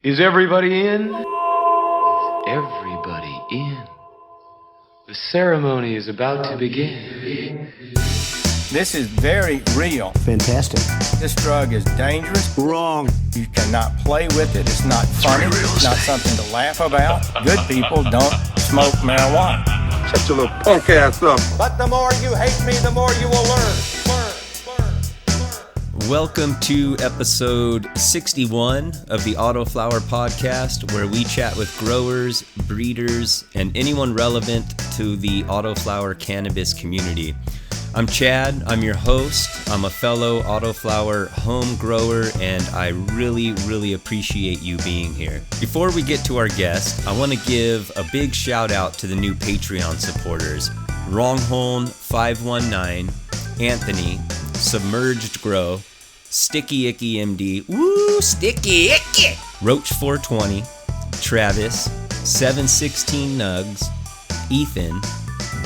Is everybody in? Everybody in. The ceremony is about to begin. This is very real. Fantastic. This drug is dangerous. Wrong. You cannot play with it. It's not funny. It's not something to laugh about. Good people don't smoke marijuana. Shut your little punk ass up. But the more you hate me, the more you will learn. Welcome to episode 61 of the Autoflower podcast, where we chat with growers, breeders, and anyone relevant to the Autoflower cannabis community. I'm Chad, I'm your host. I'm a fellow Autoflower home grower, and I really appreciate you being here. Before we get to our guest, I want to give a big shout out to the new Patreon supporters: Wronghorn 519, Anthony, Submerged Grow, Sticky Icky MD, woo, Sticky Icky, Roach 420, Travis, 716 Nugs, Ethan,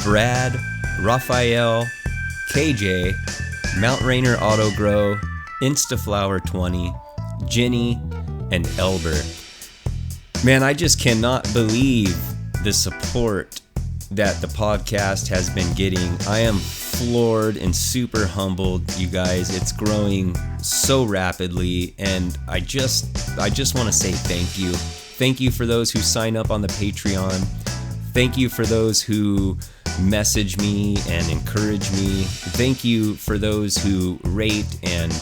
Brad, Raphael, KJ, Mount Rainier Auto Grow, Instaflower 20, Jenny, and Elber. Man, I just cannot believe the support that the podcast has been getting. I am floored and super humbled, you guys. It's growing so rapidly, and I just want to say thank you. Thank you for those who sign up on the Patreon. Thank you for those who message me and encourage me. Thank you for those who rate and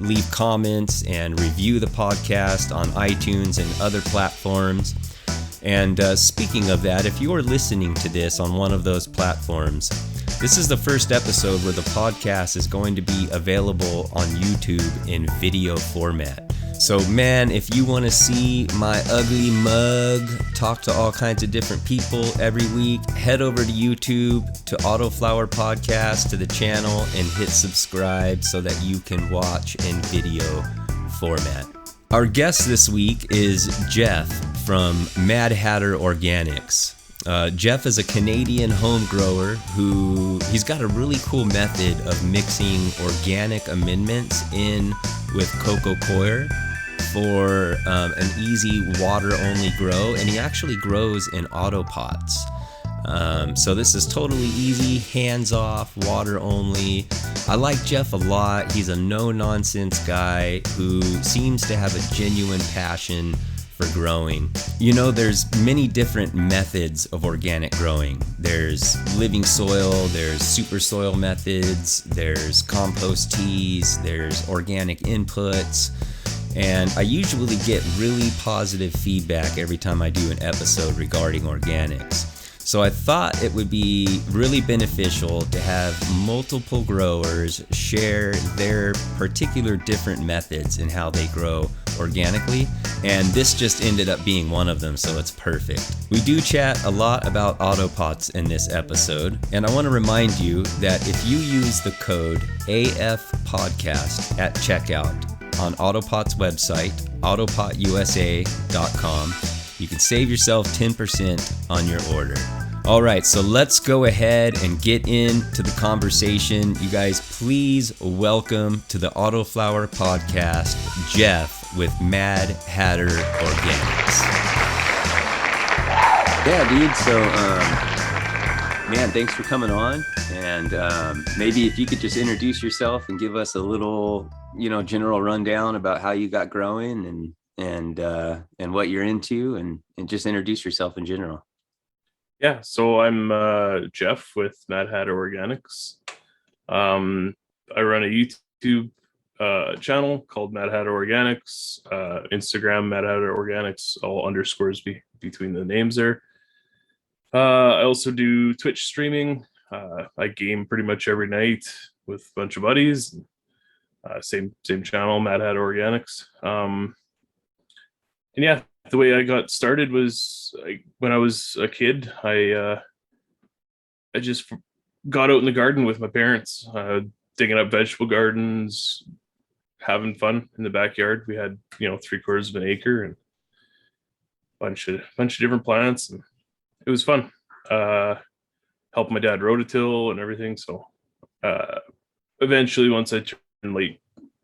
leave comments and review the podcast on iTunes and other platforms. And speaking of that, if you are listening to this on one of those platforms, this is the first episode where the podcast is going to be available on YouTube in video format. So man, if you want to see my ugly mug, talk to all kinds of different people every week, head over to YouTube, to Autoflower Podcast, to the channel, and hit subscribe so that you can watch in video format. Our guest this week is Jeff from Mad Hatter Organics. Jeff is a Canadian home grower he's got a really cool method of mixing organic amendments in with Coco Coir for an easy water-only grow, and he actually grows in AutoPots. So this is totally easy, hands-off, water-only. I like Jeff a lot. He's a no-nonsense guy who seems to have a genuine passion for growing. You know, there's many different methods of organic growing. There's living soil, there's super soil methods, there's compost teas, there's organic inputs. And I usually get really positive feedback every time I do an episode regarding organics. So I thought it would be really beneficial to have multiple growers share their particular different methods in how they grow organically. And this just ended up being one of them, so it's perfect. We do chat a lot about AutoPots in this episode, and I want to remind you that if you use the code AFPodcast at checkout on AutoPots website, autopotusa.com, you can save yourself 10% on your order. All right, so let's go ahead and get into the conversation. You guys, please welcome to the Autoflower podcast, Jeff with Mad Hatter Organics. Yeah, dude, so, man, thanks for coming on. And maybe if you could just introduce yourself and give us a little, general rundown about how you got growing and what you're into, and just introduce yourself in general. Yeah, so I'm Jeff with Mad Hatter Organics. I run a YouTube channel called Mad Hatter Organics, Instagram Mad Hatter Organics, all underscores between the names there. I also do Twitch streaming. I game pretty much every night with a bunch of buddies. Same channel, Mad Hatter Organics. And yeah, the way I got started was when I was a kid. I just got out in the garden with my parents, digging up vegetable gardens, having fun in the backyard. We had 3/4 of an acre and a bunch of different plants, and it was fun. Helped my dad rototill and everything. So eventually, once I turned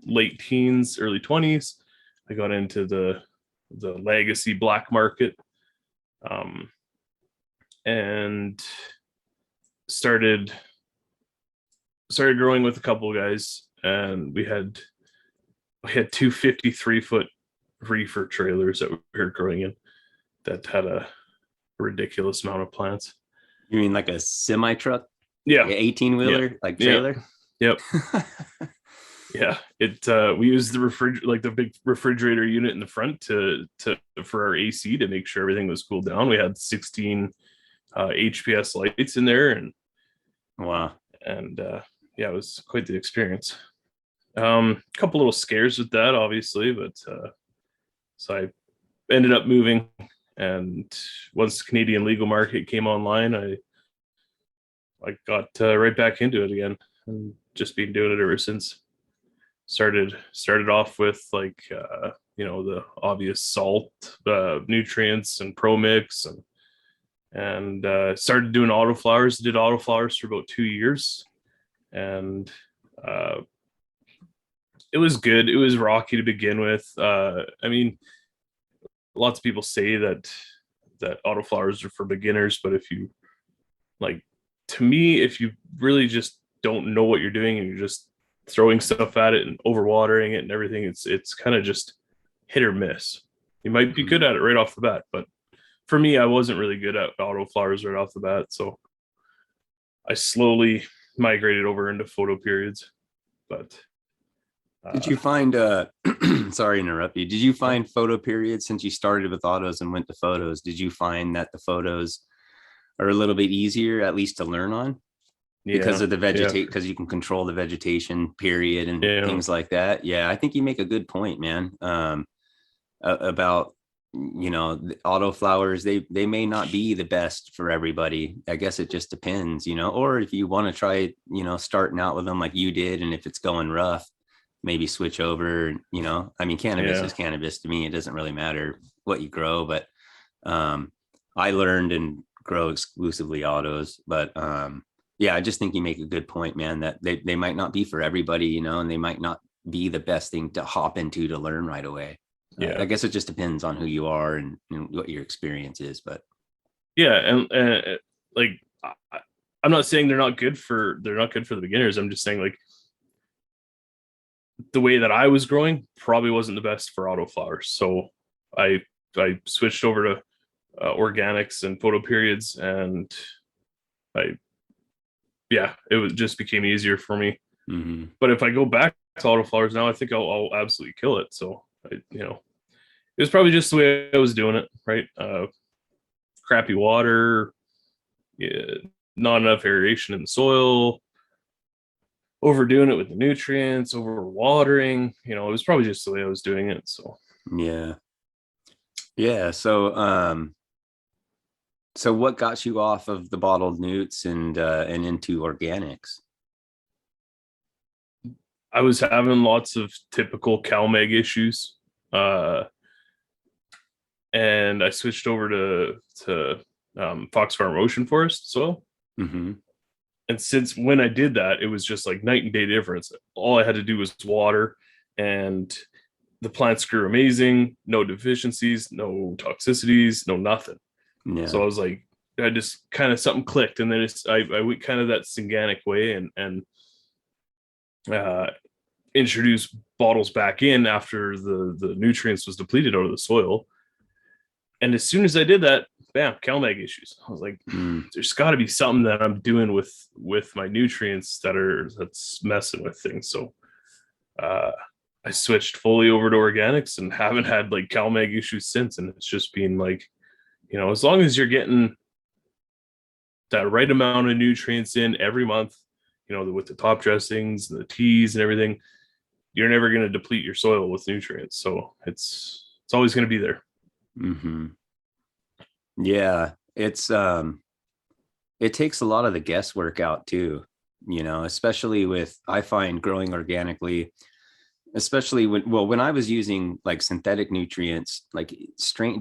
late teens, early 20s, I got into the legacy black market, and started growing with a couple of guys, and we had 2 53-foot reefer trailers that we were growing in that had a ridiculous amount of plants. You mean like a semi truck? Yeah, like 18-wheeler, like trailer. Yep. Yeah, we used the big refrigerator unit in the front for our AC to make sure everything was cooled down. We had 16 HPS lights in there, and wow, and yeah, it was quite the experience. A couple little scares with that, obviously, but so I ended up moving, and once the Canadian legal market came online, I got right back into it again, and just been doing it ever since. Started off with the obvious salt, nutrients, and Pro Mix, and started doing Autoflowers. Did Autoflowers for about 2 years, and it was good. It was rocky to begin with. I mean, lots of people say that Autoflowers are for beginners, but if you to me, if you really just don't know what you're doing and you're just throwing stuff at it and overwatering it and everything, it's kind of just hit or miss. You might be good at it right off the bat, but for me, I wasn't really good at Autoflowers right off the bat, so I slowly migrated over into photo periods. But did you find sorry to interrupt you, did you find photo periods, since you started with autos and went to photos, did you find that the photos are a little bit easier, at least to learn on? Because of the vegetation, because you can control the vegetation period and things like that. Yeah, I think you make a good point, man. About the Autoflowers, they may not be the best for everybody. I guess it just depends, or if you want to try, starting out with them like you did, and if it's going rough, maybe switch over. I mean, cannabis is cannabis to me. It doesn't really matter what you grow, but I learned and grow exclusively autos, but yeah, I just think you make a good point, man, that they might not be for everybody, and they might not be the best thing to hop into to learn right away. Yeah, I guess it just depends on who you are and what your experience is. But yeah, and I'm not saying they're not good for the beginners. I'm just saying the way that I was growing probably wasn't the best for Autoflowers. So I switched over to organics and photo periods, and it just became easier for me. Mm-hmm. But if I go back to Autoflowers now, I think I'll absolutely kill it. So it was probably just the way I was doing it, right? Crappy water, not enough aeration in the soil, overdoing it with the nutrients, overwatering. It was probably just the way I was doing it. So yeah. So what got you off of the bottled newts and into organics? I was having lots of typical CalMag issues, and I switched over to Fox Farm Ocean Forest soil. Mm-hmm. And since when I did that, it was just like night and day difference. All I had to do was water, and the plants grew amazing. No deficiencies, no toxicities, no nothing. Yeah. So I was like, I just kind of something clicked, and then I went kind of that Synganic way and introduced bottles back in after the nutrients was depleted out of the soil. And as soon as I did that, bam, CalMag issues. I was like, there's got to be something that I'm doing with my nutrients that's messing with things. So I switched fully over to organics and haven't had CalMag issues since. And it's just been as long as you're getting that right amount of nutrients in every month, with the top dressings and the teas and everything, you're never going to deplete your soil with nutrients. So it's always going to be there. Mm-hmm. Yeah, it's it takes a lot of the guesswork out too, especially with, I find, growing organically, especially when I was using synthetic nutrients,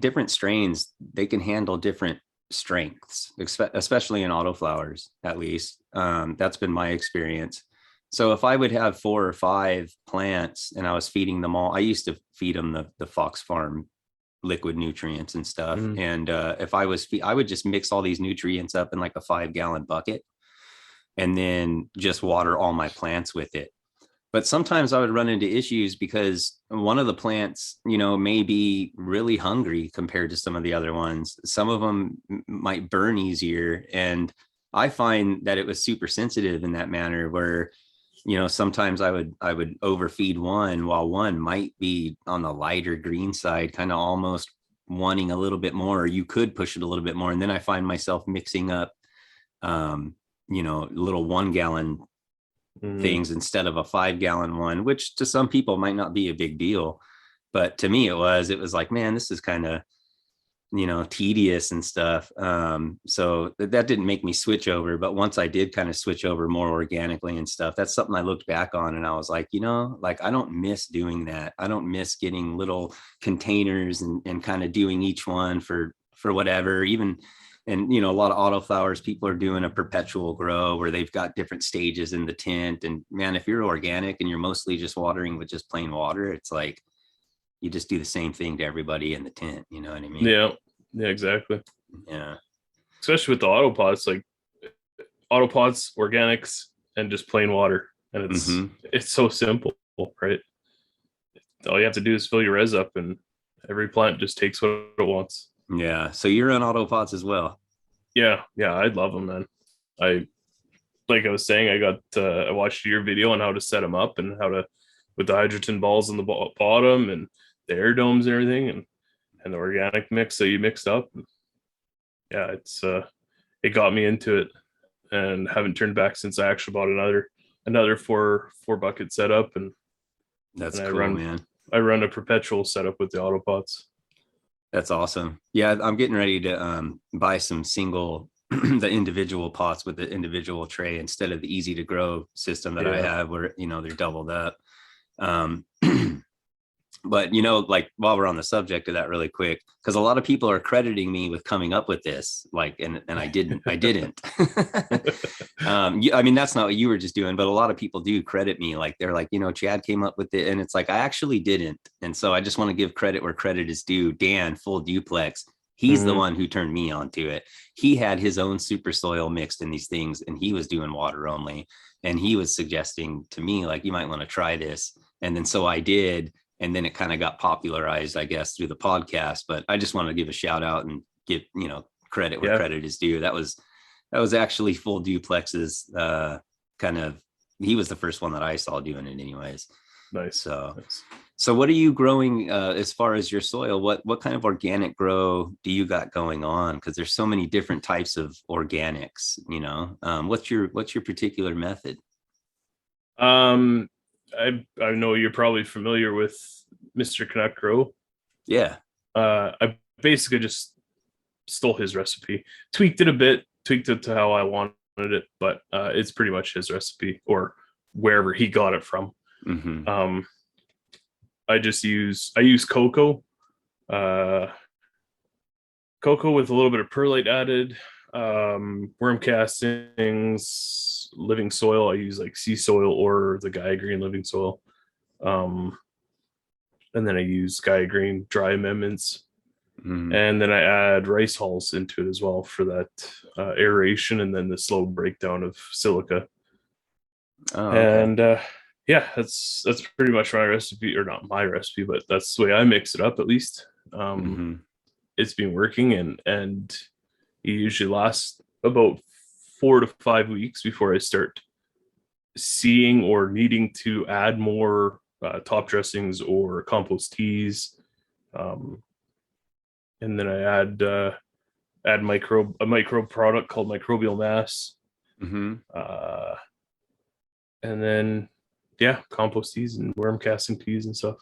different strains, they can handle different strengths, especially in Autoflowers, at least. That's been my experience. So if I would have 4 or 5 plants and I was feeding them all, I used to feed them the Fox Farm liquid nutrients and stuff. Mhm. And if I would just mix all these nutrients up in like a 5-gallon bucket and then just water all my plants with it. But sometimes I would run into issues because one of the plants, may be really hungry compared to some of the other ones. Some of them might burn easier. And I find that it was super sensitive in that manner where, sometimes I would overfeed one while one might be on the lighter green side, kind of almost wanting a little bit more, or you could push it a little bit more. And then I find myself mixing up, little 1-gallon things instead of a 5-gallon one, which to some people might not be a big deal. But to me, it was like, man, this is kind of, tedious and stuff. So that didn't make me switch over. But once I did kind of switch over more organically and stuff, that's something I looked back on and I was like, like I don't miss doing that. I don't miss getting little containers and kind of doing each one for whatever, even. And, a lot of Autoflowers, people are doing a perpetual grow where they've got different stages in the tent. And man, if you're organic and you're mostly just watering with just plain water, it's like, you just do the same thing to everybody in the tent. You know what I mean? Yeah, exactly. Yeah. Especially with the AutoPots, like AutoPots, organics, and just plain water. And it's so simple, right? All you have to do is fill your res up and every plant just takes what it wants. Yeah. So you're on AutoPots as well. Yeah. I'd love them, man. Like I was saying, I watched your video on how to set them up and how to, with the hydrogen balls on the bottom and the air domes and everything, and the organic mix that you mixed up. Yeah, it got me into it and haven't turned back since I actually bought another four bucket setup. And that's and cool, man. I run a perpetual setup with the AutoPots. That's awesome. Yeah, I'm getting ready to buy some single the individual pots with the individual tray instead of the easy to grow system that I have where they're doubled up. But like while we're on the subject of that really quick, because a lot of people are crediting me with coming up with this, like, and I didn't. I mean, that's not what you were just doing, but a lot of people do credit me. Like they're like, Chad came up with it, and it's like I actually didn't. And so I just want to give credit where credit is due. Dan, Full Duplex, he's the one who turned me on to it. He had his own super soil mixed in these things, and he was doing water only. And he was suggesting to me, like, you might want to try this. And then so I did. And then it kind of got popularized, I guess, through the podcast. But I just want to give a shout out and give, credit where credit is due. That was actually Full Duplex's he was the first one that I saw doing it anyways. Nice. So what are you growing as far as your soil? What kind of organic grow do you got going on? Because there's so many different types of organics, what's your particular method? I know you're probably familiar with Mr. Canuck Grow. Yeah. I basically just stole his recipe, tweaked it to how I wanted it, but it's pretty much his recipe or wherever he got it from. I use cocoa with a little bit of perlite added, worm castings, living soil. I use like sea soil or the Gaia Green living soil. And then I use Gaia Green dry amendments. And then I add rice hulls into it as well for that aeration and then the slow breakdown of silica. And that's pretty much my recipe, or not my recipe, but that's the way I mix it up at least. It's been working, and it usually lasts about 4 to 5 weeks before I start seeing or needing to add more top dressings or compost teas. And then I add a microbe product called microbial mass. And then compost teas and worm casting teas and stuff.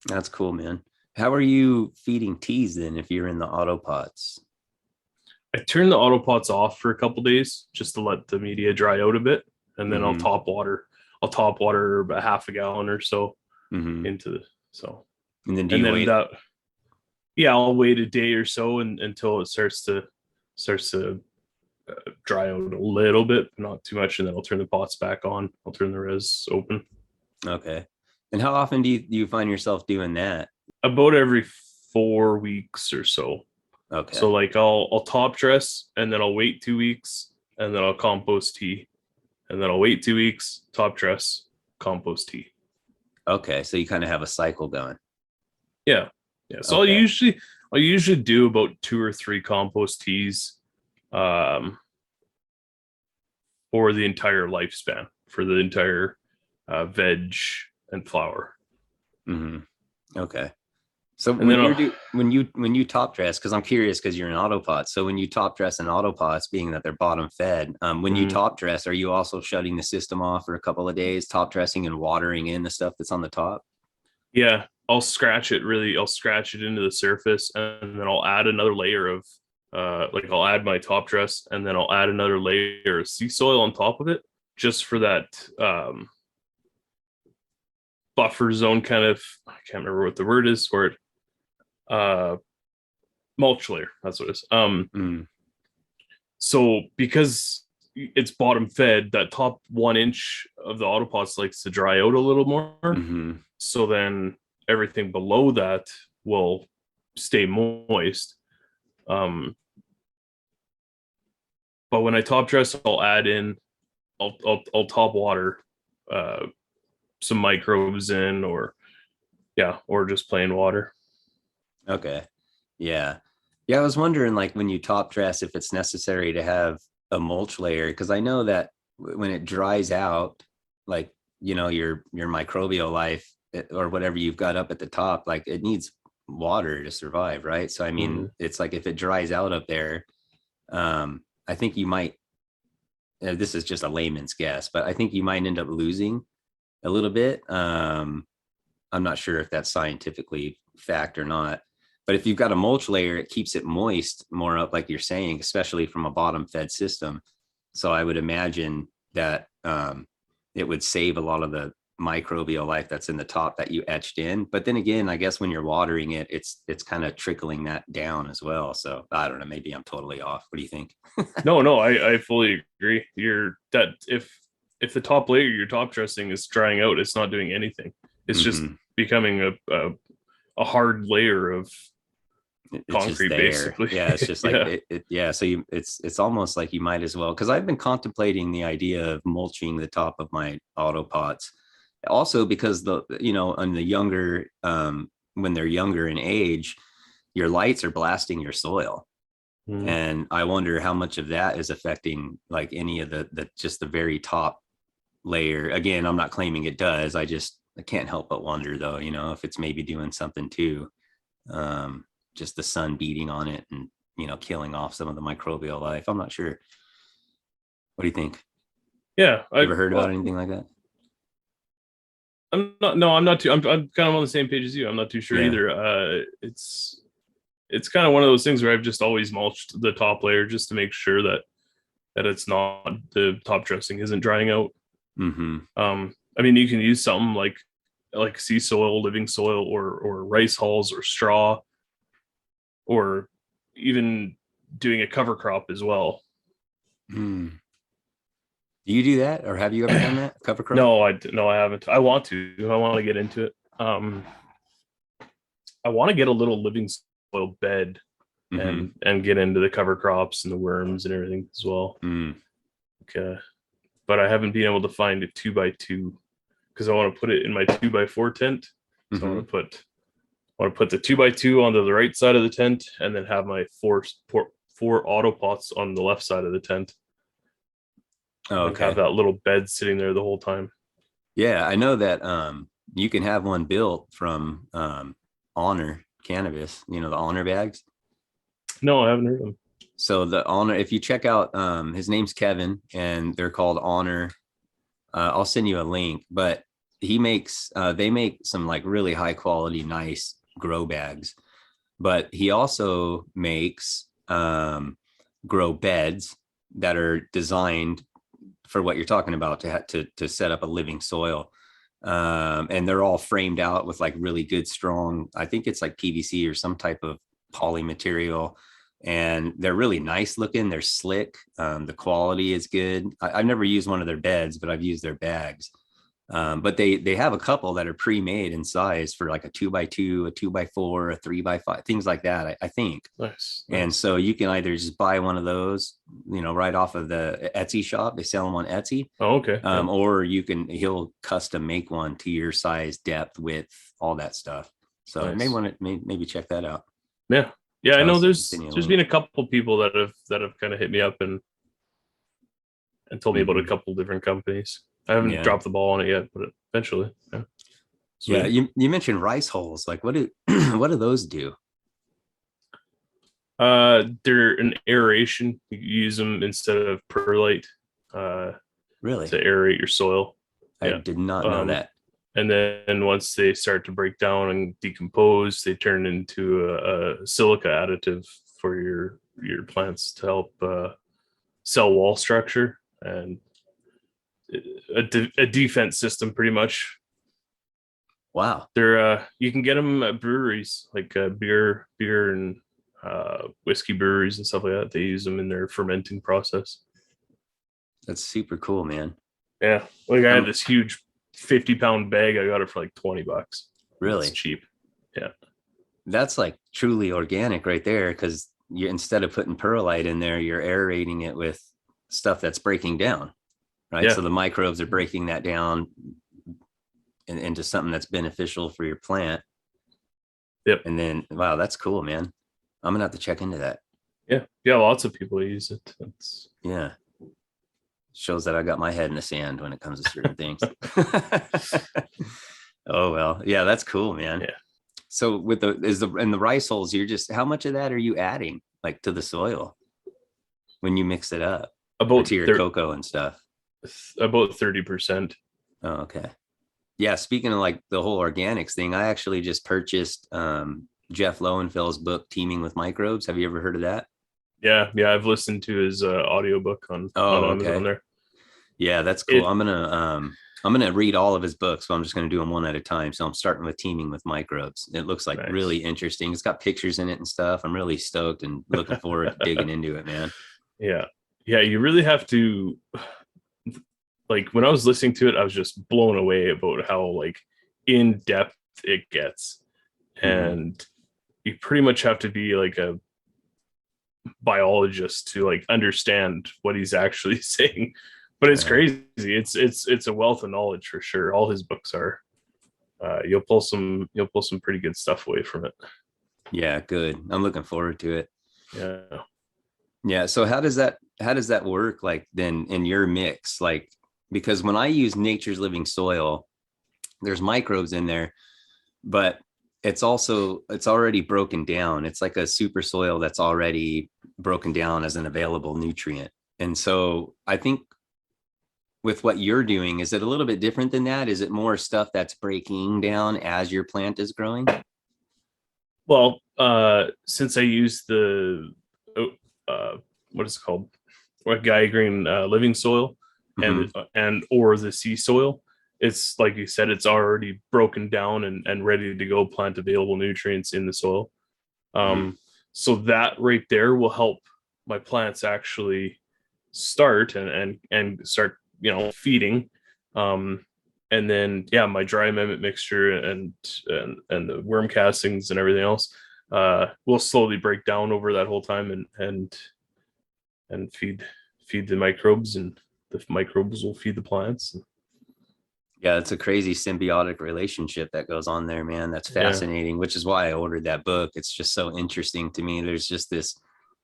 That's cool, man. How are you feeding teas then if you're in the AutoPots? I turn the AutoPots off for a couple days just to let the media dry out a bit, and then I'll top water about half a gallon or so into the And then wait? I'll wait a day or so until it starts to dry out a little bit, not too much, and then I'll turn the pots back on. I'll turn the res open. Okay. And how often do you find yourself doing that? About every 4 weeks or so. Okay. So like I'll top dress, and then I'll wait 2 weeks, and then I'll compost tea, and then I'll wait 2 weeks, top dress, compost tea. Okay. So you kind of have a cycle going. Yeah. So Okay. I'll usually do about 2 or 3 compost teas for the entire lifespan, for the entire veg and flower. Okay. So And when you top dress, because I'm curious, because you're an AutoPot. So when you top dress in AutoPots, being that they're bottom fed, when you top dress, are you also shutting the system off for a couple of days, top dressing and watering in the stuff that's on the top? Yeah, I'll scratch it into the surface, and then I'll add another layer of I'll add my top dress, and then I'll add another layer of sea soil on top of it, just for that buffer zone kind of, I can't remember what the word is for it. Mulch layer, that's what it is. So because it's bottom fed, that top 1 inch of the Autopots likes to dry out a little more. So then everything below that will stay moist. But when I top dress, I'll add in, I'll top water some microbes in, or just plain water. Okay. Yeah. I was wondering, like, when you top dress, if it's necessary to have a mulch layer, because I know that when it dries out, like, your microbial life or whatever you've got up at the top, like, it needs water to survive, right? So I mean, it's like, if it dries out up there, I think you might, this is just a layman's guess, but I think you might end up losing a little bit. I'm not sure if that's scientifically fact or not, but if you've got a mulch layer, it keeps it moist more up, like you're saying, especially from a bottom fed system. So I would imagine that it would save a lot of the microbial life that's in the top that you etched in. But then again, I guess when you're watering it, it's kind of trickling that down as well. So I don't know, maybe I'm totally off. What do you think? No, I fully agree. If the top layer you're top dressing is drying out, it's not doing anything. It's just becoming a hard layer of concrete, basically. Yeah, it's just like so it's almost like you might as well, because I've been contemplating the idea of mulching the top of my AutoPots, also because on the younger when they're younger in age, your lights are blasting your soil. And I wonder how much of that is affecting, like, any of the just the very top layer. Again, I'm not claiming it does. I can't help but wonder, though, if it's maybe doing something too. Just the sun beating on it and, killing off some of the microbial life. I'm not sure. What do you think? Yeah. You ever heard about anything like that? I'm not too, I'm kind of on the same page as you. I'm not too sure either. It's kind of one of those things where I've just always mulched the top layer just to make sure that it's not, the top dressing isn't drying out. I mean, you can use something like sea soil, living soil, or rice hulls, or straw, or even doing a cover crop as well. Do you do that, or have you ever done that, cover crop? No, I haven't. I want to get into it. I want to get a little living soil bed and get into the cover crops and the worms and everything as well. Okay. But I haven't been able to find a 2x2, because I want to put it in my 2x4 tent. So I want to put the 2x2 onto the right side of the tent, and then have my four AutoPots on the left side of the tent. Okay. Have that little bed sitting there the whole time. Yeah, I know that you can have one built from Honor Cannabis, the Honor bags. No, I haven't heard of them. So the Honor, if you check out, his name's Kevin, and they're called Honor. I'll send you a link, but they make some, like, really high quality, nice grow bags. But he also makes grow beds that are designed for what you're talking about, to set up a living soil. And they're all framed out with, like, really good, strong, I think it's like PVC or some type of poly material. And they're really nice looking. They're slick. The quality is good. I've never used one of their beds, but I've used their bags. But they have a couple that are pre-made in size for like a 2x2, a 2x4, a 3x5, things like that, I think. Nice. And so you can either just buy one of those, right off of the Etsy shop. They sell them on Etsy. Oh, okay. Or he'll custom make one to your size, depth, width, all that stuff. So Nice. you may want to maybe check that out. Yeah. I know there's Send you a been link. a couple people that have kind of hit me up and told me about a Mhm. couple different companies. I haven't Yeah. dropped the ball on it yet, but eventually. Yeah. Yeah, Sweet. you mentioned rice holes. Like what do what do those do? They're an aeration. You use them instead of perlite Really? to aerate your soil. I Yeah. did not know that. And then once they start to break down and decompose, they turn into a silica additive for your plants to help cell wall structure and a defense system, pretty much. Wow. They're you can get them at breweries, like beer and whiskey breweries and stuff like that. They use them in their fermenting process. That's super cool, man. Yeah, like I had this huge 50-pound bag. I got it for like $20. Really? It's cheap. Yeah, That's like truly organic right there, because you, instead of putting perlite in there, you're aerating it with stuff that's breaking down, right? Yeah. So the microbes are breaking that down into something that's beneficial for your plant. Yep. And then, wow, that's cool, man. I'm gonna have to check into that. yeah. Lots of people use it. It's Yeah. Shows that I got my head in the sand when it comes to certain things. Oh, well, yeah, that's cool, man. Yeah. So with the rice holes, you're just, how much of that are you adding like to the soil when you mix it up about to your cocoa and stuff? About 30%. Oh, okay. Yeah. Speaking of like the whole organics thing, I actually just purchased Jeff Lowenfeld's book, Teaming with Microbes. Have you ever heard of that? Yeah. I've listened to his audiobook on Amazon there. Yeah, that's cool. I'm gonna read all of his books, so I'm just gonna do them one at a time. So I'm starting with Teaming with Microbes. It looks like really interesting. It's got pictures in it and stuff. I'm really stoked and looking forward to digging into it, man. Yeah. You really have to, like, when I was listening to it, I was just blown away about how like in depth it gets. And you pretty much have to be like a biologist to like understand what he's actually saying. But it's crazy. It's a wealth of knowledge for sure. All his books are. You'll pull some pretty good stuff away from it. Yeah, good. I'm looking forward to it. Yeah. Yeah. So how does that work like then in your mix? Like, because when I use Nature's Living Soil, there's microbes in there, but it's already broken down. It's like a super soil that's already broken down as an available nutrient. And so I think with what you're doing, is it a little bit different than that? Is it more stuff that's breaking down as your plant is growing? Well, since I use the what is it called, Gaia Green living soil and or the sea soil, it's like you said, it's already broken down and ready to go, plant available nutrients in the soil. So that right there will help my plants actually start and start feeding. And then my dry amendment mixture and the worm castings and everything else will slowly break down over that whole time and feed the microbes, and the microbes will feed the plants. Yeah, it's a crazy symbiotic relationship that goes on there, man. That's fascinating, which is why I ordered that book. It's just so interesting to me. There's just this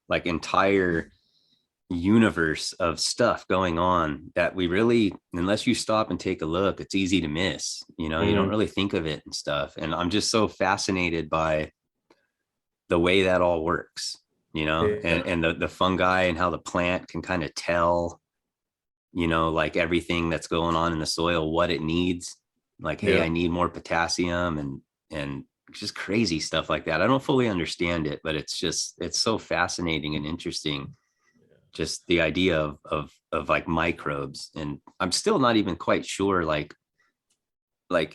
like entire universe of stuff going on that we really, unless you stop and take a look, it's easy to miss. You don't really think of it and stuff. And I'm just so fascinated by the way that all works, and the fungi and how the plant can kind of tell, like everything that's going on in the soil, what it needs. Like, hey, I need more potassium and just crazy stuff like that. I don't fully understand it, but it's so fascinating and interesting. Just the idea of like microbes. And I'm still not even quite sure, like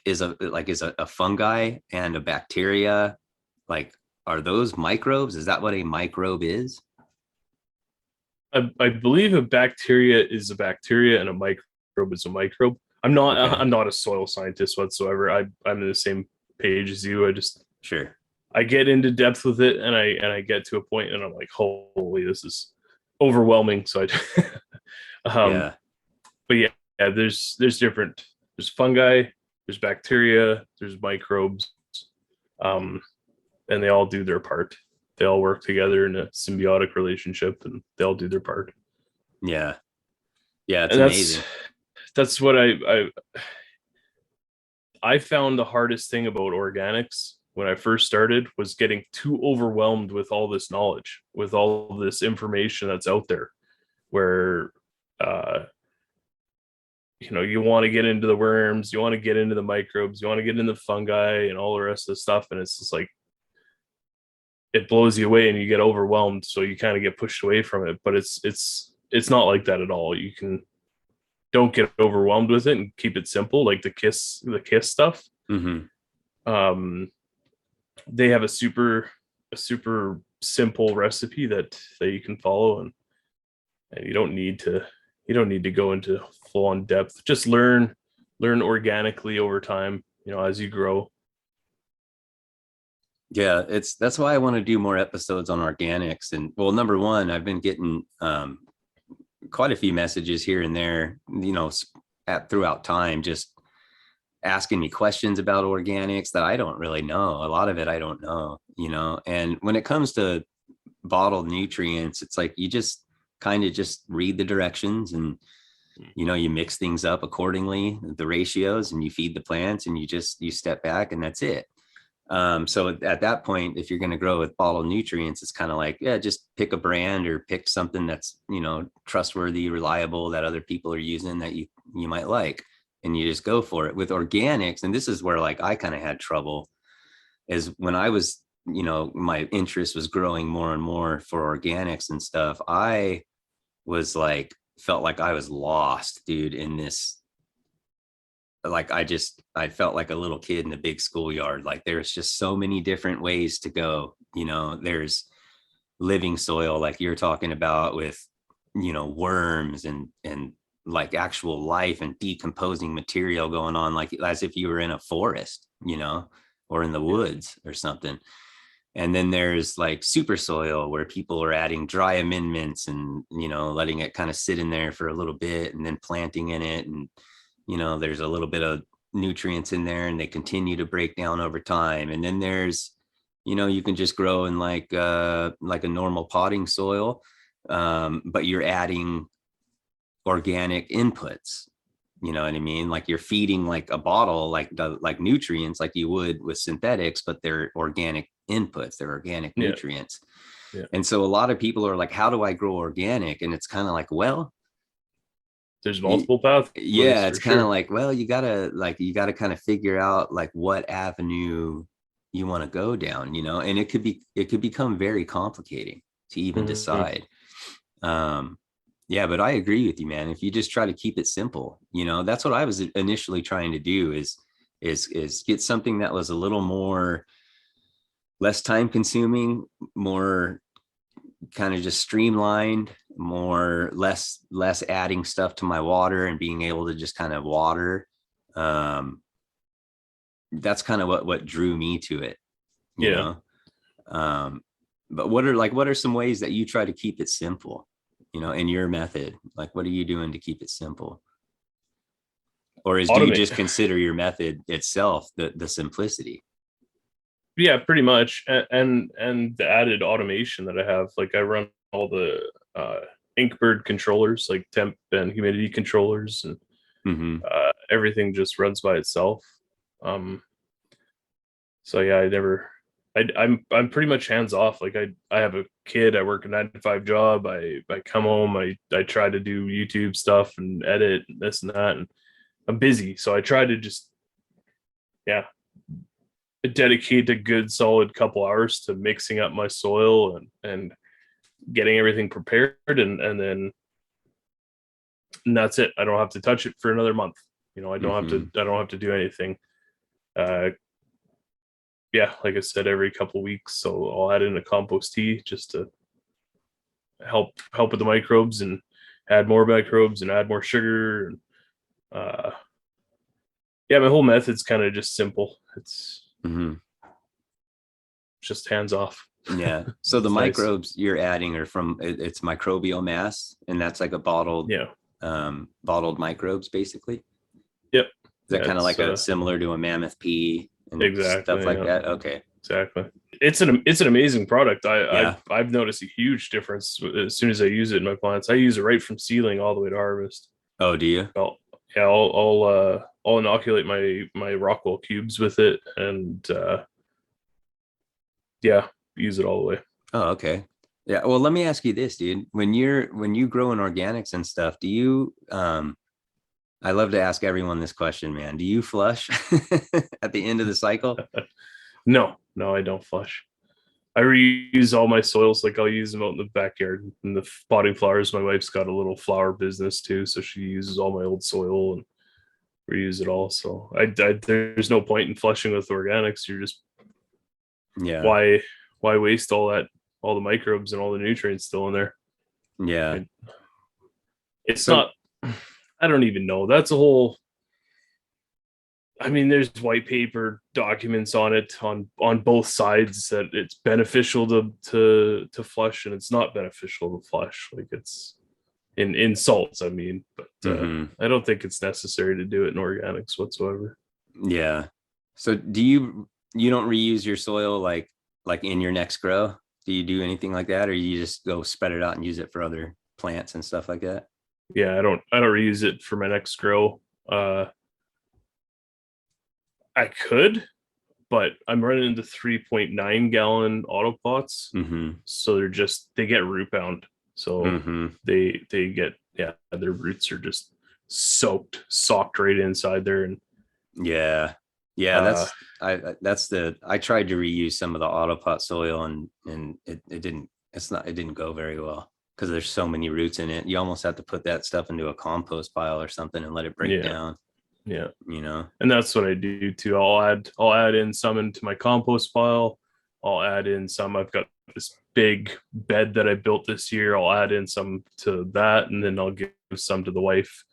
is a fungi and a bacteria, like, are those microbes? Is that what a microbe is? I believe a bacteria is a bacteria and a microbe is a microbe. I'm not Okay. I'm not a soil scientist whatsoever. I'm in the same page as you. Sure. I get into depth with it, and I get to a point and I'm like, holy, this is overwhelming. So Yeah. but yeah, there's fungi, there's bacteria, there's microbes, um, and they all do their part. They all work together in a symbiotic relationship, and they all do their part. Yeah. Yeah. It's And amazing. that's what I found the hardest thing about organics when I first started was getting too overwhelmed with all this knowledge, with all this information that's out there, where uh, you want to get into the worms, you want to get into the microbes, you want to get into the fungi and all the rest of the stuff, and it's just like it blows you away and you get overwhelmed, so you kind of get pushed away from it. But it's not like that at all. You can don't get overwhelmed with it and keep it simple, like the kiss stuff. Mm-hmm. They have a super simple recipe that you can follow, and you don't need to go into full on depth. Just learn organically over time, as you grow. Yeah, that's why I want to do more episodes on organics. And well, number one, I've been getting quite a few messages here and there, throughout time, just asking me questions about organics that I don't really know. A lot of it I don't know, and when it comes to bottled nutrients, it's like you just kind of just read the directions and you mix things up accordingly, the ratios, and you feed the plants and you step back and that's it. So at that point, if you're going to grow with bottled nutrients, it's kind of like, yeah, just pick a brand or pick something that's, trustworthy, reliable, that other people are using that you might like, and you just go for it. With organics, and this is where like I kind of had trouble, is when I was, my interest was growing more and more for organics and stuff. I was like, felt like I was lost, dude, in this. Like I felt like a little kid in a big schoolyard. Like there's just so many different ways to go. There's living soil, like you're talking about, with worms and like actual life and decomposing material going on, like as if you were in a forest, or in the woods or something. And then there's like super soil, where people are adding dry amendments and letting it kind of sit in there for a little bit and then planting in it, and there's a little bit of nutrients in there and they continue to break down over time. And then there's, you can just grow in like a normal potting soil, but you're adding organic inputs. You know what I mean? Like you're feeding like a bottle, like nutrients, like you would with synthetics, but they're organic inputs, they're organic nutrients. Yeah. And so a lot of people are like, how do I grow organic? And it's kind of like, well, there's multiple paths. Yeah, it's kind of like, well, you gotta kind of figure out like what avenue you want to go down, and it could become very complicating to even decide. Yeah, but I agree with you, man. If you just try to keep it simple, that's what I was initially trying to do, is get something that was a little more, less time consuming, more kind of just streamlined, less adding stuff to my water and being able to just kind of water. That's kind of what drew me to it, you know? But what are some ways that you try to keep it simple, in your method? Like, what are you doing to keep it simple? Or do you just consider your method itself the simplicity? Yeah, pretty much. And the added automation that I have, like I run all the Inkbird controllers, like temp and humidity controllers, and everything just runs by itself. So yeah, I'm pretty much hands off. Like I have a kid, I work a 9-to-5 job. I come home, I try to do YouTube stuff and edit and this and that, and I'm busy. So I try to just, dedicate a good solid couple hours to mixing up my soil and getting everything prepared, and that's it. I don't have to touch it for another month. I don't have to do anything. Like I said, every couple weeks, so I'll add in a compost tea just to help with the microbes and add more microbes and add more sugar. And Yeah, my whole method's kind of just simple. It's Mm-hmm. just hands off. Yeah. So the It's nice. microbes you're adding are it's microbial mass, and that's like a bottled Yeah. bottled microbes basically. Yep. Is that Yeah, kind of it's like a similar to a mammoth pea and exactly. stuff like Yeah. that? Okay. Exactly. It's an amazing product. Yeah. I've noticed a huge difference as soon as I use it in my plants. I use it right from seedling all the way to harvest. Oh, do you? I'll inoculate my Rockwell cubes with it, and yeah, use it all the way. Oh, okay. Yeah. Well, let me ask you this, dude. When you grow in organics and stuff, do you I love to ask everyone this question, man. Do you flush at the end of the cycle? No, I don't flush. I reuse all my soils. Like I'll use them out in the backyard and the potting flowers. My wife's got a little flower business too, so she uses all my old soil and reuse it all. So there's no point in flushing with organics. You're just Yeah. why waste all the microbes and all the nutrients still in there? Yeah. It's not. I don't even know. That's a whole. I mean, there's white paper documents on it on both sides that it's beneficial to flush and it's not beneficial to flush. Like it's in salts, I mean, but I don't think it's necessary to do it in organics whatsoever. Yeah. So you don't reuse your soil like in your next grow? Do you do anything like that, or you just go spread it out and use it for other plants and stuff like that? Yeah, I don't reuse it for my next grow. I could, but I'm running into 3.9 gallon AutoPots. So they get root bound. So they get, their roots are just socked right inside there. And yeah, I tried to reuse some of the AutoPot soil and it didn't go very well because there's so many roots in it. You almost have to put that stuff into a compost pile or something and let it break down. Yeah. And that's what I do too. I'll add in some into my compost pile. I'll add in some. I've got this big bed that I built this year. I'll add in some to that, and then I'll give some to the wife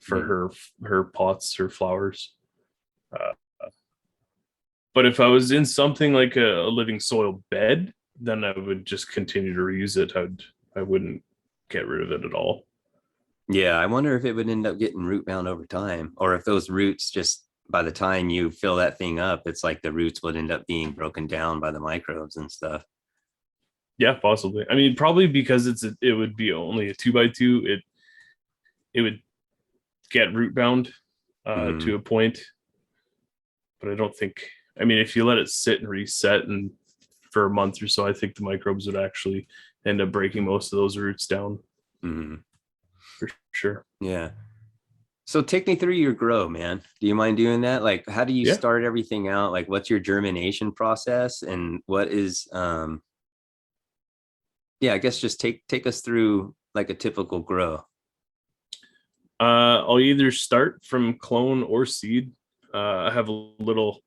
for her pots, her flowers. But if I was in something like a living soil bed, then I would just continue to reuse it. I wouldn't get rid of it at all. Yeah, I wonder if it would end up getting root bound over time, or if those roots just by the time you fill that thing up, it's like the roots would end up being broken down by the microbes and stuff. Yeah, possibly. I mean, probably because it would be only a 2x2. It would get root bound to a point, but I don't think. I mean, if you let it sit and reset and for a month or so, I think the microbes would actually end up breaking most of those roots down. For sure. Yeah. So take me through your grow, man. Do you mind doing that? Like, how do you start everything out? Like, what's your germination process, and what is I guess just take us through like a typical grow. I'll either start from clone or seed. I have a little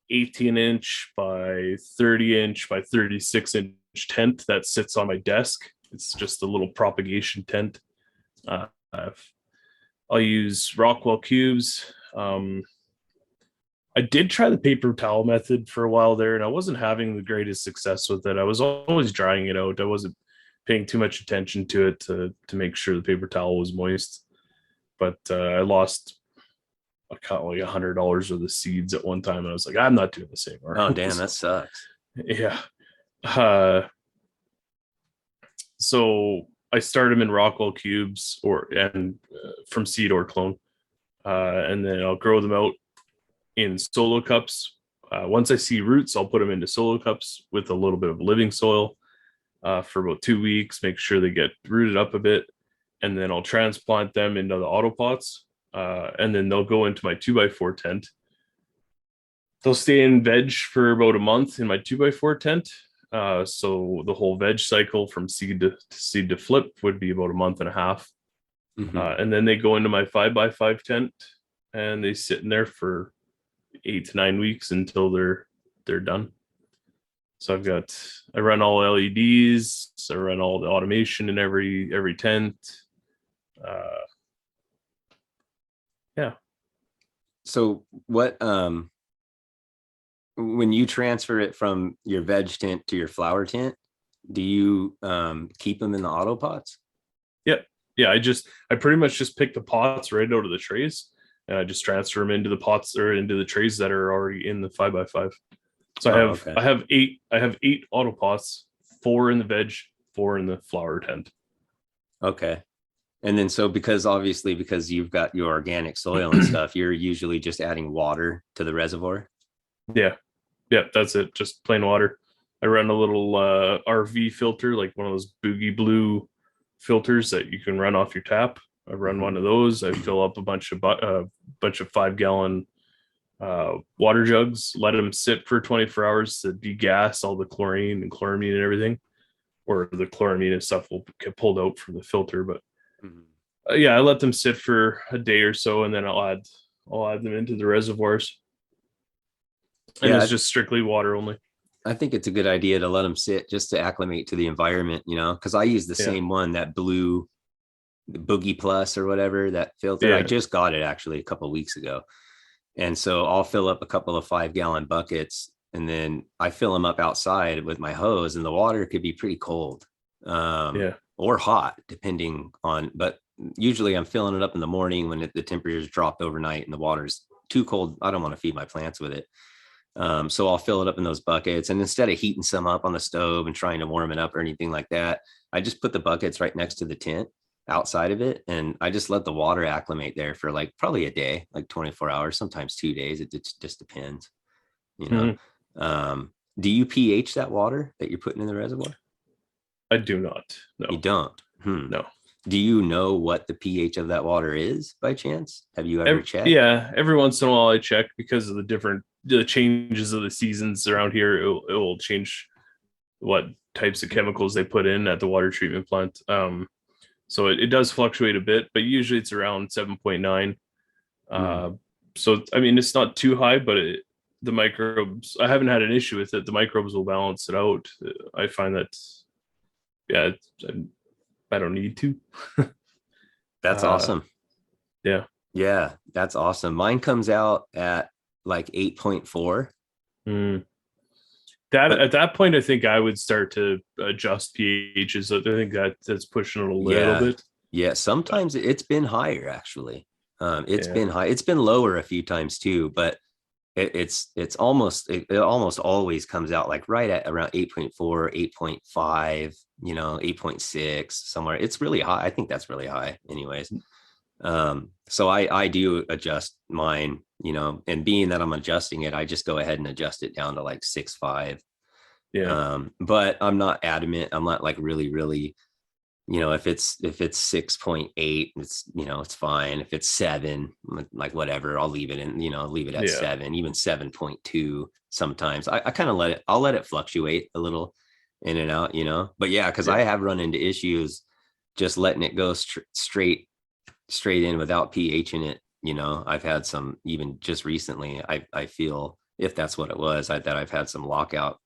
18-inch by 30-inch by 36-inch tent that sits on my desk. It's just a little propagation tent. I'll use Rockwell cubes. I did try the paper towel method for a while there, and I wasn't having the greatest success with it. I was always drying it out. I wasn't paying too much attention to it to make sure the paper towel was moist. But I lost like $100 worth of seeds at one time, and I was like, I'm not doing this anymore. Oh, damn, that sucks. Yeah. So I start them in Rockwell cubes from seed or clone, and then I'll grow them out in solo cups. Once I see roots, I'll put them into solo cups with a little bit of living soil for about 2 weeks, make sure they get rooted up a bit, and then I'll transplant them into the AutoPots, and then they'll go into my 2x4 tent. They'll stay in veg for about a month in my 2x4 tent. So the whole veg cycle from seed to flip would be about a month and a half. And then they go into my 5x5 tent and they sit in there for 8 to 9 weeks until they're done. So I run all LEDs, I run all the automation in every tent. Yeah. So what, when you transfer it from your veg tent to your flower tent, do you keep them in the AutoPots? Yep. Yeah. I pretty much just pick the pots right out of the trays, and I just transfer them into the pots or into the trays that are already in the 5x5. So Okay. I have eight AutoPots, 4 in the veg, 4 in the flower tent. Okay. And then so because you've got your organic soil and stuff, you're usually just adding water to the reservoir. Yeah. Yeah, that's it. Just plain water. I run a little RV filter, like one of those boogie blue filters that you can run off your tap. I run one of those. I fill up a bunch of 5-gallon water jugs, let them sit for 24 hours to degas all the chlorine and chloramine and everything, or the chloramine and stuff will get pulled out from the filter. But yeah, I let them sit for a day or so, and then I'll add them into the reservoirs. And it's just strictly water only. I think it's a good idea to let them sit just to acclimate to the environment, because I use the same one, that blue, the Boogie Plus or whatever, that filter. I just got it actually a couple of weeks ago. And so I'll fill up a couple of 5-gallon buckets, and then I fill them up outside with my hose, and the water could be pretty cold or hot, depending on, but usually I'm filling it up in the morning when the temperatures dropped overnight and the water's too cold. I don't want to feed my plants with it. So I'll fill it up in those buckets, and instead of heating some up on the stove and trying to warm it up or anything like that, I just put the buckets right next to the tent outside of it. And I just let the water acclimate there for like probably a day, like 24 hours, sometimes 2 days. It just depends, Do you pH that water that you're putting in the reservoir? I do not. No. You don't? No. Do you know what the pH of that water is by chance? Have you ever checked? Yeah. Every once in a while I check, because of the changes of the seasons around here. It will change what types of chemicals they put in at the water treatment plant. So it does fluctuate a bit, but usually it's around 7.9. So, I mean, it's not too high, but the microbes, I haven't had an issue with it. The microbes will balance it out. I find that, I don't need to. That's awesome. Yeah. Yeah, that's awesome. Mine comes out at like 8.4. At that point, I think I would start to adjust pHs. I think that's pushing it a little bit. Yeah, sometimes it's been higher actually. It's been high. It's been lower a few times too, but it almost always comes out like right at around 8.4, 8.5, 8.6 somewhere. It's really high. I think that's really high anyways. So I do adjust mine, and being that I'm adjusting it, I just go ahead and adjust it down to like 6.5. But I'm not adamant. I'm not like really, if it's 6.8, it's fine. If it's 7, like whatever, I'll leave it in, leave it at 7, even 7.2. Sometimes I kind of I'll let it fluctuate a little in and out, but because I have run into issues just letting it go straight in without pH in it. I've had some, even just recently, I feel, if that's what it was, that I've had some lockout,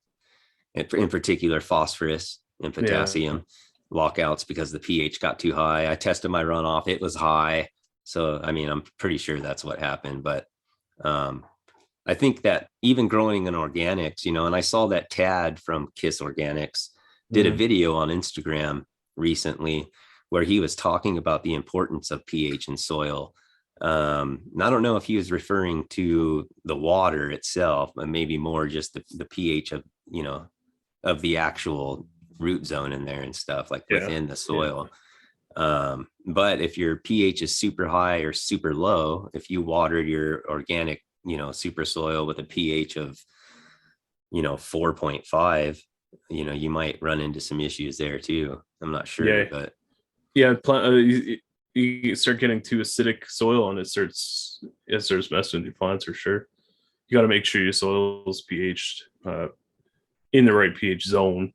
in particular phosphorus and potassium lockouts, because the pH got too high. I tested my runoff, it was high. So, I mean, I'm pretty sure that's what happened. But I think that even growing in organics, and I saw that Tad from Kiss Organics did a video on Instagram recently where he was talking about the importance of pH in soil. And I don't know if he was referring to the water itself, but maybe more just the pH of, of the actual root zone in there and stuff, like within the soil. But if your pH is super high or super low, if you watered your organic, super soil with a pH of, 4.5, you might run into some issues there too. I'm not sure, but you start getting too acidic soil, and it starts messing with your plants for sure. You got to make sure your soil is pH'd in the right pH zone.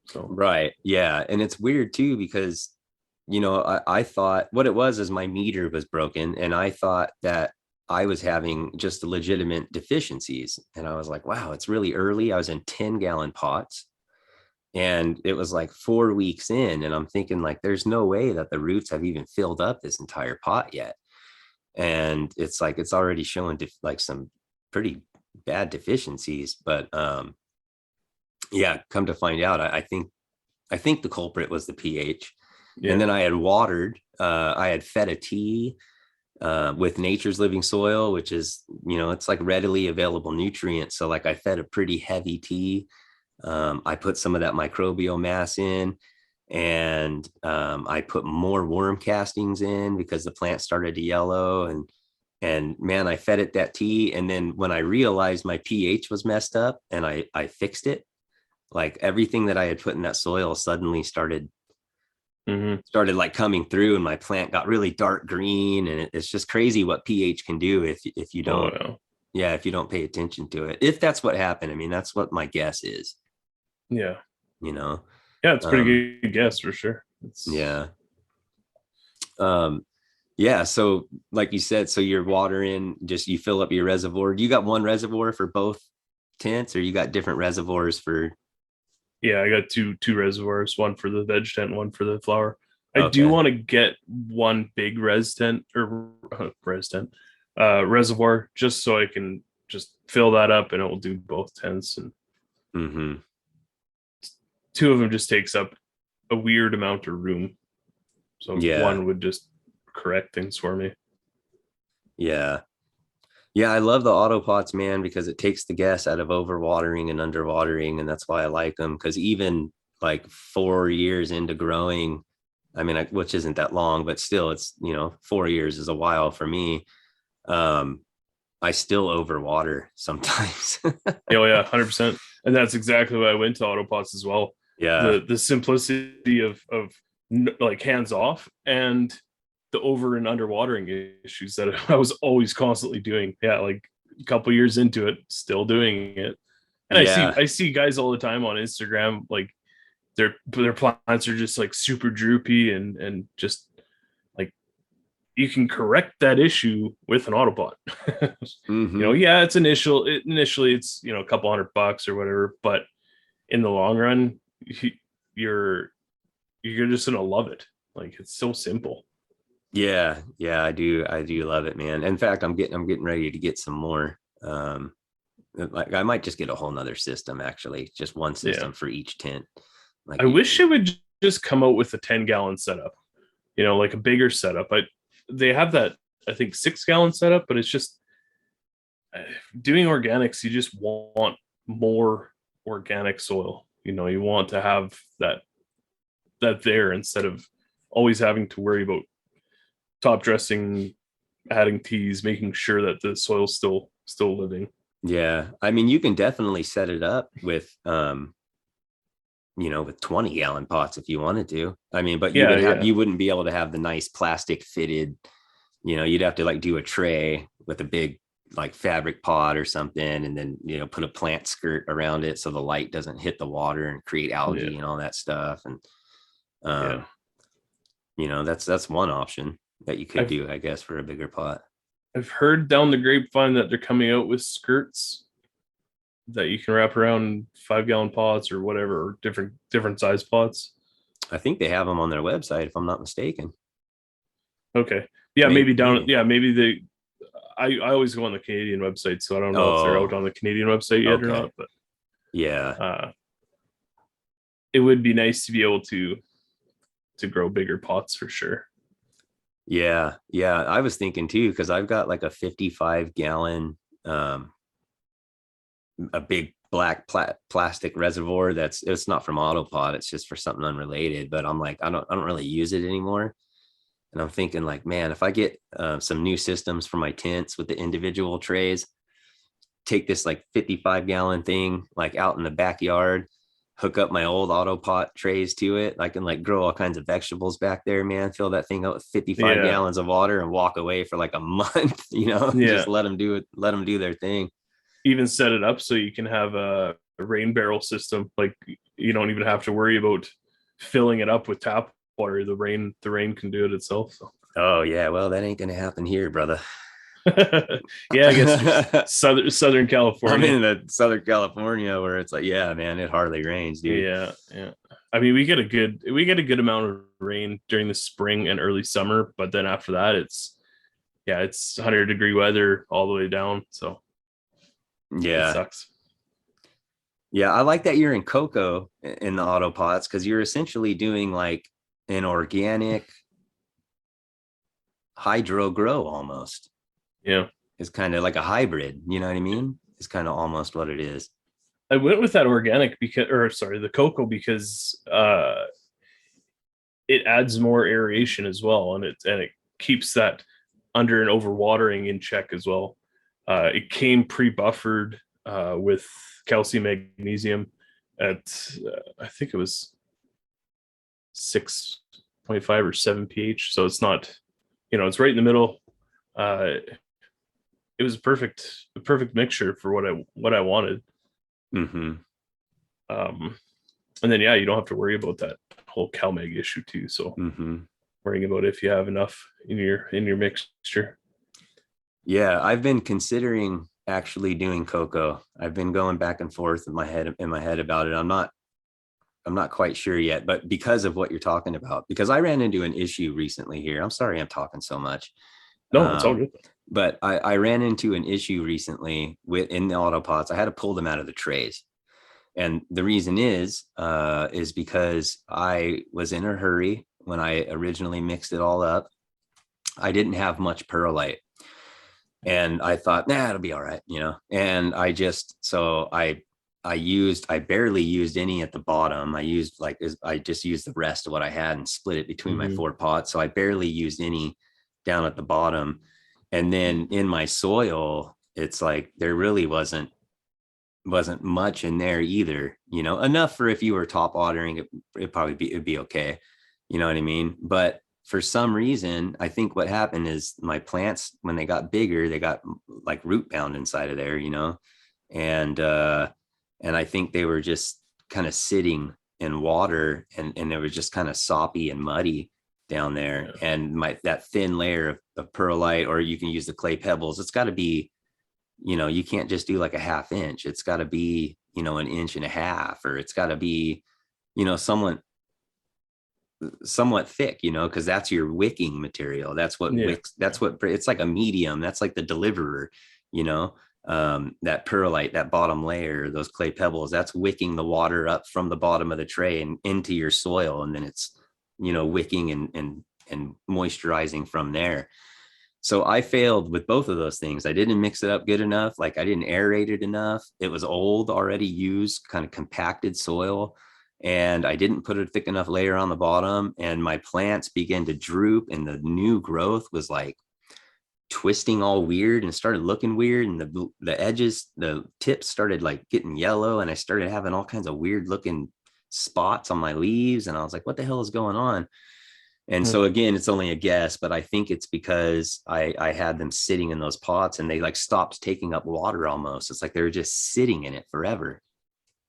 So right, and it's weird too, because I thought what it was is my meter was broken, and I thought that I was having just legitimate deficiencies, and I was like, wow, it's really early. I was in 10-gallon pots. And it was like 4 weeks in, and I'm thinking like, there's no way that the roots have even filled up this entire pot yet. and it's like it's already showing like some pretty bad deficiencies. But yeah, come to find out, I think the culprit was the pH. Yeah. And then I had watered, I had fed a tea with Nature's Living Soil, which is, it's like readily available nutrients. So like I fed a pretty heavy tea. I put some of that microbial mass in, and I put more worm castings in because the plant started to yellow, and man, I fed it that tea. And then when I realized my pH was messed up and I fixed it, like everything that I had put in that soil suddenly started like coming through, and my plant got really dark green. And it's just crazy what pH can do if you don't, if you don't pay attention to it, if that's what happened. I mean, that's what my guess is. Yeah. Yeah, it's a pretty good guess for sure. Yeah. Yeah. So like you said, so you're watering, just you fill up your reservoir. Do you got one reservoir for both tents, or you got different reservoirs for? Yeah, I got two reservoirs, one for the veg tent, one for the flower. I Okay. do want to get one big reservoir, just so I can just fill that up and it will do both tents. And two of them just takes up a weird amount of room. So one would just correct things for me. Yeah. Yeah, I love the AutoPots, man, because it takes the guess out of overwatering and underwatering. And that's why I like them, because even like 4 years into growing, I mean, which isn't that long, but still it's, 4 years is a while for me. I still overwater sometimes. Oh yeah, 100%. And that's exactly why I went to AutoPots as well. Yeah. The simplicity of like hands off, and the over and under watering issues that I was always constantly doing. Yeah, like a couple years into it, still doing it. And I see guys all the time on Instagram, like their plants are just like super droopy, and just like, you can correct that issue with an Autopot. It's initially it's a couple $100 or whatever, but in the long run, you're just gonna love it. Like, it's so simple. Yeah, I do love it, man. In fact, I'm getting ready to get some more. Like I might just get a whole nother system, actually, just one system for each tent. Like, I wish it would just come out with a 10-gallon setup, like a bigger setup. They have that, I think, 6-gallon setup, but it's just doing organics. You just want more organic soil. You want to have that there, instead of always having to worry about top dressing, adding teas, making sure that the soil's still living. Yeah, I mean, you can definitely set it up with with 20-gallon pots if you wanted to. I mean, but you wouldn't be able to have the nice plastic fitted, you'd have to like do a tray with a big like fabric pot or something, and then put a plant skirt around it so the light doesn't hit the water and create algae and all that stuff. And that's one option that you could do, I guess, for a bigger pot. I've heard down the grapevine that they're coming out with skirts that you can wrap around 5-gallon pots or whatever, or different size pots. I think they have them on their website, if I'm not mistaken. Okay. Yeah, maybe I always go on the Canadian website, so I don't know if they're out on the Canadian website yet or not, but it would be nice to be able to grow bigger pots for sure. Yeah, I was thinking too, because I've got like a 55-gallon, a big black plastic reservoir it's not from AutoPod, it's just for something unrelated, but I'm like, I don't really use it anymore. And I'm thinking like, man, if I get some new systems for my tents with the individual trays, take this like 55-gallon thing like out in the backyard, hook up my old AutoPot trays to it, I can like grow all kinds of vegetables back there, man. Fill that thing up with 55 gallons of water and walk away for like a month, just let them do it, let them do their thing. Even set it up so you can have a rain barrel system. Like, you don't even have to worry about filling it up with tap water. The rain can do it itself. So. Oh yeah, well, that ain't gonna happen here, brother. Yeah, I guess Southern California. I'm in the Southern California where it's like, yeah, man, it hardly rains, dude. Yeah. I mean, we get a good amount of rain during the spring and early summer, but then after that, it's yeah, it's 100-degree weather all the way down, so it Yeah. sucks. Yeah, I like that you're in cocoa in the AutoPots, because you're essentially doing like an organic hydro grow almost. Yeah, It's kind of like a hybrid, you know what I mean? It's kind of almost what it is. I went with that organic because, or sorry, the cocoa, because it adds more aeration as well, and it keeps that under and overwatering in check as well. It came pre-buffered with calcium magnesium at I think it was 6.5 or 7 pH, so it's not, it's right in the middle. It was a perfect mixture for what I wanted. Mm-hmm. And then you don't have to worry about that whole CalMag issue too. So worrying about if you have enough in your mixture. Yeah, I've been considering actually doing cocoa. I've been going back and forth in my head about it. I'm not quite sure yet, but because of what you're talking about, because I ran into an issue recently here. I'm sorry I'm talking so much. No, it's all good. But I ran into an issue recently in the AutoPots. I had to pull them out of the trays. And the reason is because I was in a hurry when I originally mixed it all up. I didn't have much perlite. And I thought, it'll be all right, And I barely used any at the bottom. I just used the rest of what I had and split it between my 4 pots. So I barely used any down at the bottom. And then in my soil, it's like there really wasn't much in there either, enough for if you were top watering, it'd be okay. You know what I mean? But for some reason, I think what happened is my plants, when they got bigger, they got like root bound inside of there, and I think they were just kind of sitting in water, and they were just kind of soppy and muddy down there. Yeah. And that thin layer of perlite, or you can use the clay pebbles. It's got to be, you can't just do like a 1/2 inch. It's got to be, 1.5 inches, or it's got to be, somewhat thick, because that's your wicking material. That's what wicks. That's what it's like a medium. That's like the deliverer, that perlite, that bottom layer, those clay pebbles, that's wicking the water up from the bottom of the tray and into your soil. And then it's, wicking and moisturizing from there. So I failed with both of those things. I didn't mix it up good enough. Like I didn't aerate it enough. It was old, already used, kind of compacted soil. And I didn't put a thick enough layer on the bottom, and my plants began to droop, and the new growth was like twisting all weird and started looking weird. And the edges, the tips started like getting yellow, and I started having all kinds of weird looking spots on my leaves. And I was like, what the hell is going on? And so again, it's only a guess, but I think it's because I had them sitting in those pots, and they like stopped taking up water almost. It's like they were just sitting in it forever.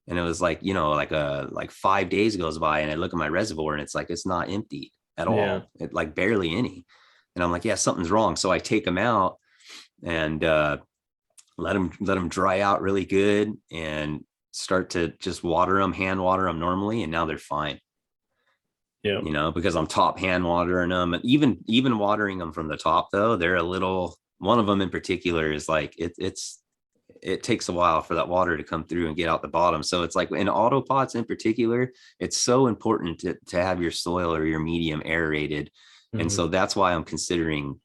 And it was like, like 5 days goes by, and I look at my reservoir, and it's like, it's not empty at all. It like barely any. And I'm like, yeah, something's wrong. So I take them out and let them dry out really good, and start to just hand water them normally. And now they're fine. Yeah. Because I'm top hand watering them, and even watering them from the top, though, they're a little, one of them in particular is like, it takes a while for that water to come through and get out the bottom. So it's like in AutoPots in particular, it's so important to have your soil or your medium aerated. And so that's why I'm considering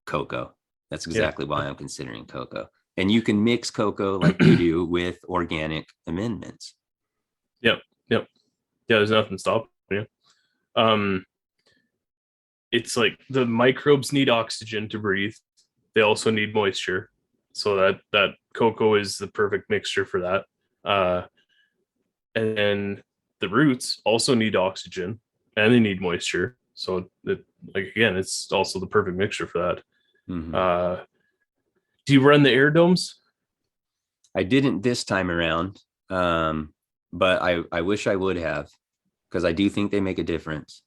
cocoa. That's exactly why I'm considering cocoa. And you can mix cocoa like you do with organic amendments. Yep. Yeah, there's nothing stopping you. It's like the microbes need oxygen to breathe. They also need moisture. So that cocoa is the perfect mixture for that. And then the roots also need oxygen, and they need moisture. So it's also the perfect mixture for that. Do you run the air domes? I didn't this time around, but I wish I would have, because I do think they make a difference.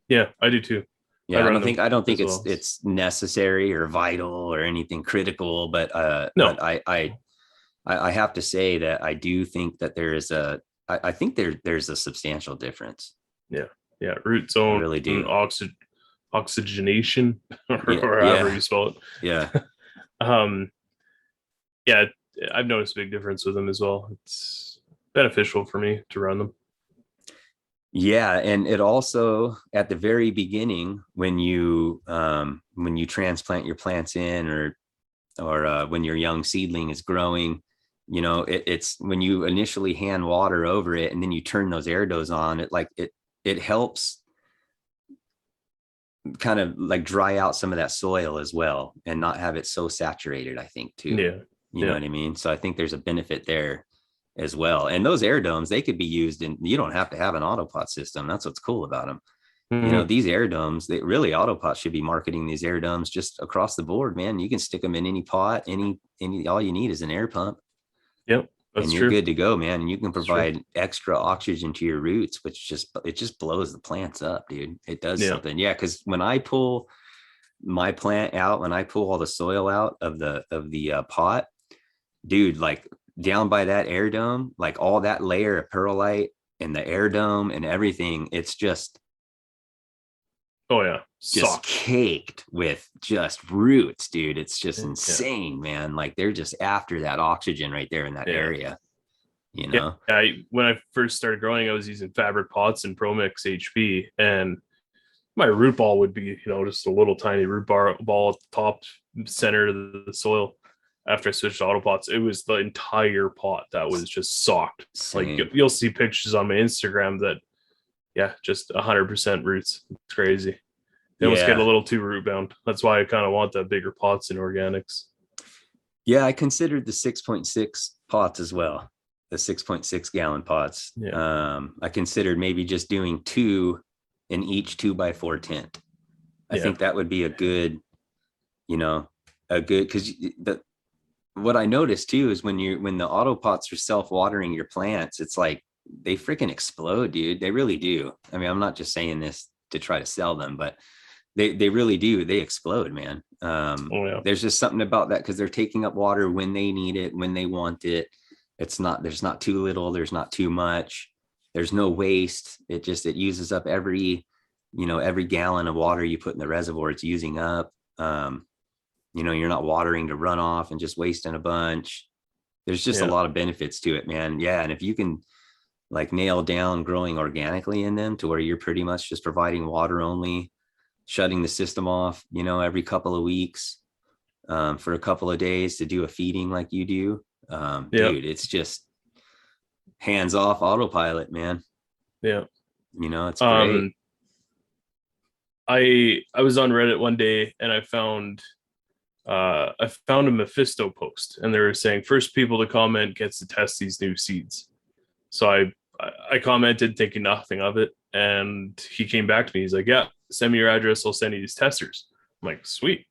Yeah, I do too. Yeah, I don't think it's necessary or vital or anything critical, but no. But I have to say that I do think that there's a substantial difference. Yeah, root zone, I really do. oxygenation or Yeah, however yeah, you spell it. yeah. Yeah, I've noticed a big difference with them as well. It's beneficial for me to run them. Yeah, and it also at the very beginning when you transplant your plants in, or when your young seedling is growing, it's when you initially hand water over it and then you turn those air doses on it, like it helps kind of like dry out some of that soil as well and not have it so saturated, I think, too. Yeah. You know what I mean? So I think there's a benefit there as well. And those air domes, they could be used in, you don't have to have an AutoPot system. That's what's cool about them. Mm-hmm. These air domes, they really, AutoPots should be marketing these air domes just across the board, man. You can stick them in any pot, any, all you need is an air pump. Yep. That's and you're true. good to go, man. And you can provide extra oxygen to your roots, which just blows the plants up, dude. It does something. Yeah. Cause when I pull my plant out, when I pull all the soil out of the pot, dude, like down by that air dome, like all that layer of perlite and the air dome and everything, it's just, just caked with just roots, dude. It's just insane, man. Like they're just after that oxygen right there in that area, when I first started growing, I was using fabric pots and ProMix HP, and my root ball would be, just a little tiny root ball at the top center of the soil. After I switched to AutoPots, it was the entire pot that was just socked. Same. Like you'll see pictures on my Instagram that, just 100% roots. It's crazy. They almost get a little too root bound. That's why I kind of want the bigger pots in organics. Yeah, I considered the 6.6 pots as well, the 6.6 gallon pots. Yeah. I considered maybe just doing 2 in each 2x4 tent. I think that would be a good, because what I noticed too is when the AutoPots are self-watering your plants, it's like they freaking explode, dude. They really do. I mean, I'm not just saying this to try to sell them, but they really do. They explode, man. There's just something about that because they're taking up water when they need it, when they want it. There's not too little, there's not too much. There's no waste. It uses up every gallon of water you put in the reservoir, it's using up. You're not watering to run off and just wasting a bunch. There's just a lot of benefits to it, man. Yeah. And if you can like nail down growing organically in them to where you're pretty much just providing water only, shutting the system off, every couple of weeks, for a couple of days to do a feeding like you do. Dude, it's just hands off autopilot, man. Yeah. It's great. I was on Reddit one day and I found a Mephisto post, and they were saying first people to comment gets to test these new seeds. So I commented thinking nothing of it, and he came back to me. He's like, yeah, send me your address, I'll send you these testers. I'm like, sweet,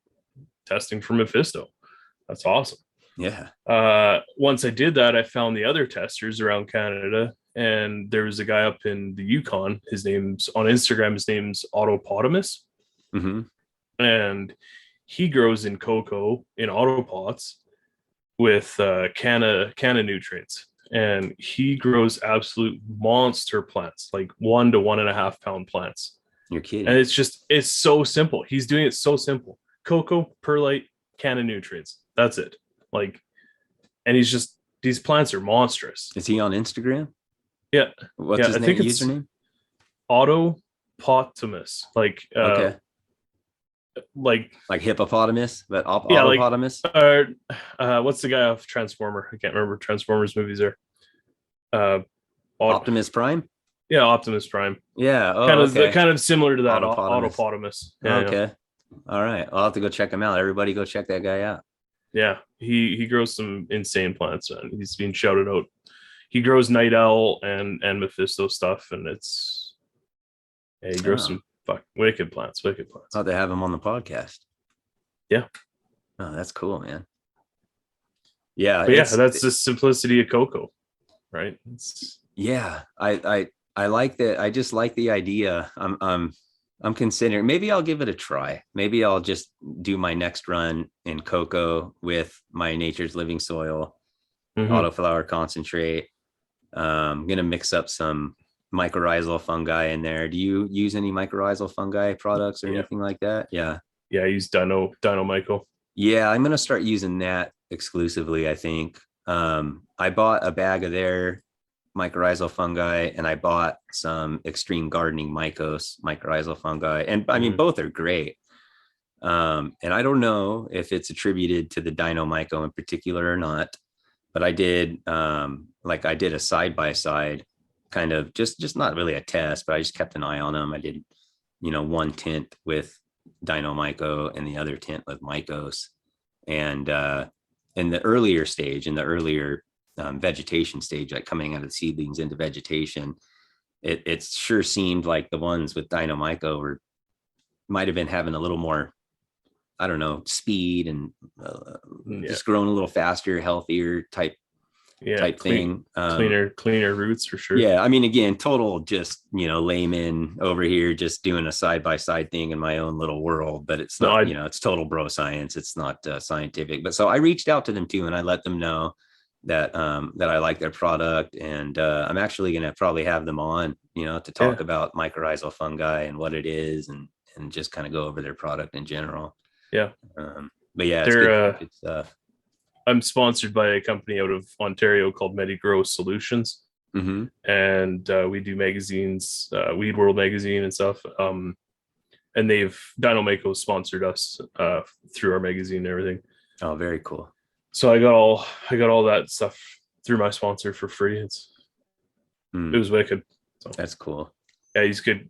testing for Mephisto. That's awesome. Yeah. Once I did that, I found the other testers around Canada, and there was a guy up in the Yukon. His name's on Instagram. His name's Autopotamus. Mm-hmm. And he grows in cocoa in AutoPots with canna nutrients. And he grows absolute monster plants, like 1 to 1.5 pound plants. You're kidding. And it's so simple. He's doing it so simple. Cocoa, perlite, canna nutrients. That's it. And these plants are monstrous. Is he on Instagram? Yeah. What's his name? Username? Autopotamus. Okay. Like hippopotamus, but autopotamus. What's the guy off Transformer? I can't remember Transformers movies there. Optimus Prime. Yeah, Optimus Prime. Yeah, kind of similar to that. Autopotamus. Yeah, okay. All right, I'll have to go check him out. Everybody, go check that guy out. Yeah, he grows some insane plants, and he's being shouted out. He grows Night Owl and Mephisto stuff, and he grows some wicked plants. Thought they have him on the podcast. Yeah. Oh, that's cool, man. Yeah, that's the simplicity of cocoa, right? I like that. I just like the idea. I'm considering, maybe I'll give it a try. Maybe I'll just do my next run in cocoa with my Nature's Living Soil, Autoflower concentrate. I'm going to mix up some mycorrhizal fungi in there. Do you use any mycorrhizal fungi products or Yeah. anything like that? Yeah. Yeah, I use Dino Myco. Yeah, I'm gonna start using that exclusively, I think. I bought a bag of their mycorrhizal fungi, and I bought some extreme gardening mycorrhizal fungi. And I mean, both are great. And I don't know if it's attributed to the Dino Myco in particular or not, but I did I did a side by side kind of just not really a test, but I just kept an eye on them. I did, one tint with Dino Myco and the other tint with Mycos. And in the earlier vegetation stage, like coming out of the seedlings into vegetation, it sure seemed like the ones with Dino Myco might have been having a little more, I don't know, speed and just growing a little faster, healthier type thing. Cleaner roots for sure. Yeah. I mean, again, total just, layman over here, just doing a side-by-side thing in my own little world, but it's not, it's total bro science. It's not scientific. But so I reached out to them too, and I let them know that I like their product, and I'm actually going to probably have them on, to talk about mycorrhizal fungi and what it is, and just kind of go over their product in general. Yeah. But yeah, they're good stuff. I'm sponsored by a company out of Ontario called MediGrow Solutions. Mm-hmm. And we do magazines, Weed World magazine and stuff. And Dino Myco sponsored us through our magazine and everything. Oh, very cool. So I got all that stuff through my sponsor for free. It was wicked. So, that's cool. Yeah, he's good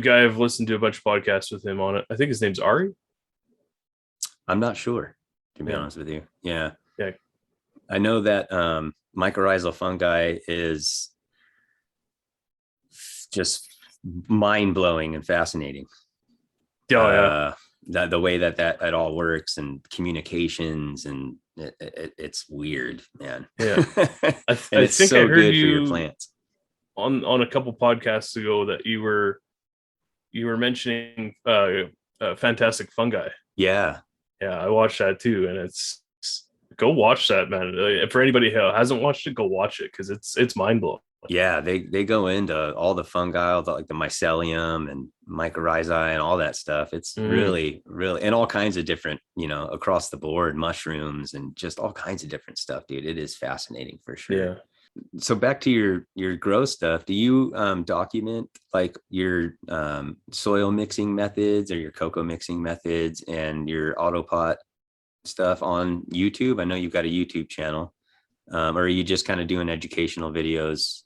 guy. I've listened to a bunch of podcasts with him on it. I think his name's Ari. I'm not sure, to be honest with you. Yeah. Yeah. I know that mycorrhizal fungi is just mind-blowing and fascinating. Oh, yeah. The way that it all works, and communications, and it's weird, man. Yeah. I think so I heard good you for your plants. On a couple podcasts ago that you were mentioning fantastic fungi. Yeah. Yeah, I watched that too, and it's go watch that, man. For anybody who hasn't watched it, go watch it, because it's mind blowing. Yeah, they go into all the fungi, like the mycelium and mycorrhizae and all that stuff. It's really, and all kinds of different, across the board, mushrooms and just all kinds of different stuff, dude. It is fascinating for sure. Yeah. So back to your grow stuff, do you document like your soil mixing methods or your cocoa mixing methods and your AutoPot stuff on YouTube? I know you've got a YouTube channel. Or are you just kind of doing educational videos,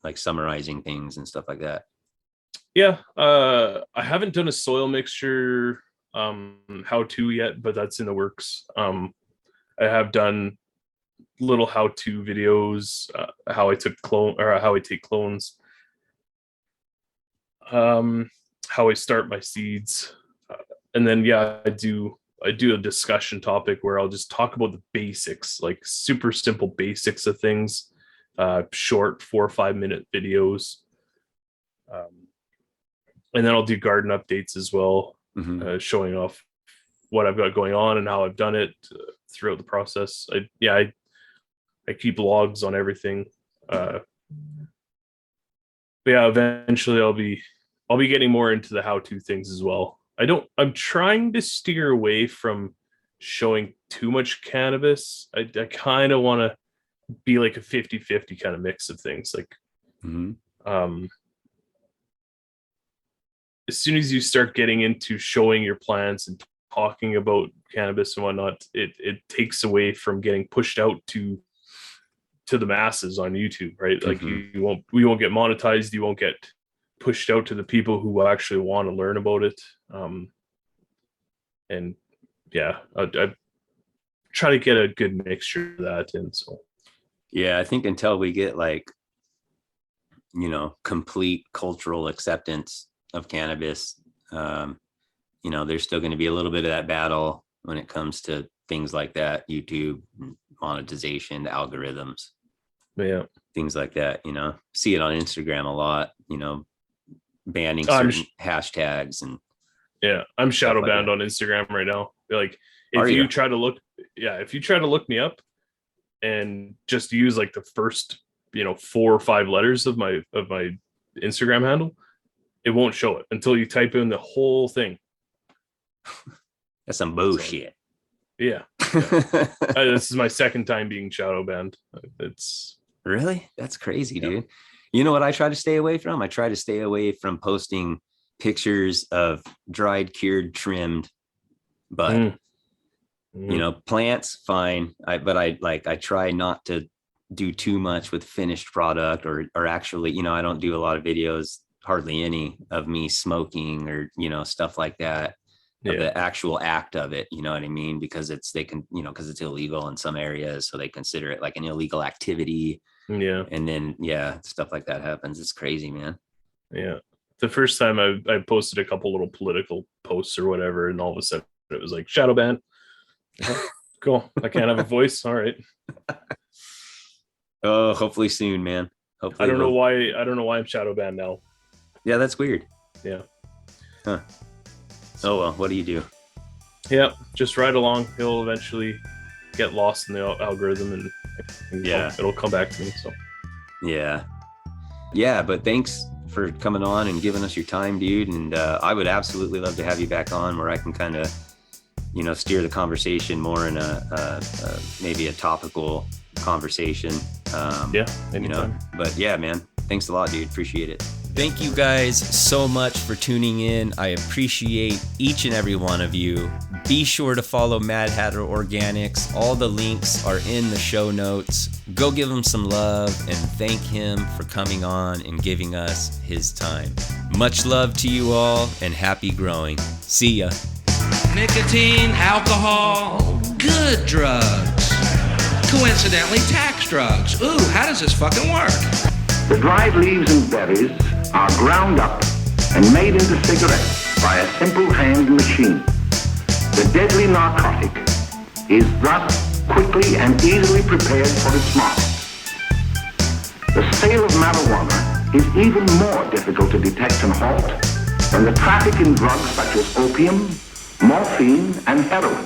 like summarizing things and stuff like that? Yeah. I haven't done a soil mixture how-to yet, but that's in the works. I have done little how-to videos, how I take clones, how I start my seeds, and then I do a discussion topic where I'll just talk about the basics, like super simple basics of things, short 4 or 5 minute videos, and then I'll do garden updates as well, showing off what I've got going on and how I've done it throughout the process. I keep logs on everything. But eventually I'll be getting more into the how-to things as well. I'm trying to steer away from showing too much cannabis. I kind of want to be like a 50-50 kind of mix of things. Like, as soon as you start getting into showing your plants and talking about cannabis and whatnot, it takes away from getting pushed out to the masses on YouTube, right? Like we won't get monetized. You won't get pushed out to the people who actually want to learn about it. I try to get a good mixture of that in. So yeah, I think until we get like, complete cultural acceptance of cannabis, there's still going to be a little bit of that battle when it comes to things like that, YouTube, monetization, the algorithms, things like that. See it on Instagram a lot, banning certain hashtags and I'm shadow banned on Instagram right now. Like if you try to look me up and just use like the first 4 or 5 letters of my Instagram handle, it won't show it until you type in the whole thing. That's some bullshit. Yeah. This is my second time being shadow banned. It's really, that's crazy, dude. You know what I try to stay away from? I try to stay away from posting pictures of dried, cured, trimmed bud. Plants, fine. But I try not to do too much with finished product or actually, I don't do a lot of videos, hardly any, of me smoking or, stuff like that. The actual act of it, you know what I mean? Because it's illegal in some areas, so they consider it like an illegal activity. Yeah. And then stuff like that happens. It's crazy, man. Yeah. The first time I posted a couple little political posts or whatever, and all of a sudden it was like shadow ban. Cool. I can't have a voice. All right. Oh, hopefully soon, man. Hopefully. I don't know why I'm shadow banned now. Yeah, that's weird. Yeah. Huh. Oh well, what do you do? Yeah, just ride along. He'll eventually get lost in the algorithm, and it'll come back to me. So yeah, but thanks for coming on and giving us your time, dude. And I would absolutely love to have you back on, where I can kind of steer the conversation more in a maybe a topical conversation. Anytime. But yeah, man, thanks a lot, dude. Appreciate it. Thank you guys so much for tuning in. I appreciate each and every one of you. Be sure to follow Mad Hatter Organics. All the links are in the show notes. Go give him some love and thank him for coming on and giving us his time. Much love to you all and happy growing. See ya. Nicotine, alcohol, good drugs. Coincidentally, tax drugs. Ooh, how does this fucking work? The dried leaves and berries are ground up and made into cigarettes by a simple hand machine. The deadly narcotic is thus quickly and easily prepared for its market. The sale of marijuana is even more difficult to detect and halt than the traffic in drugs such as opium, morphine, and heroin.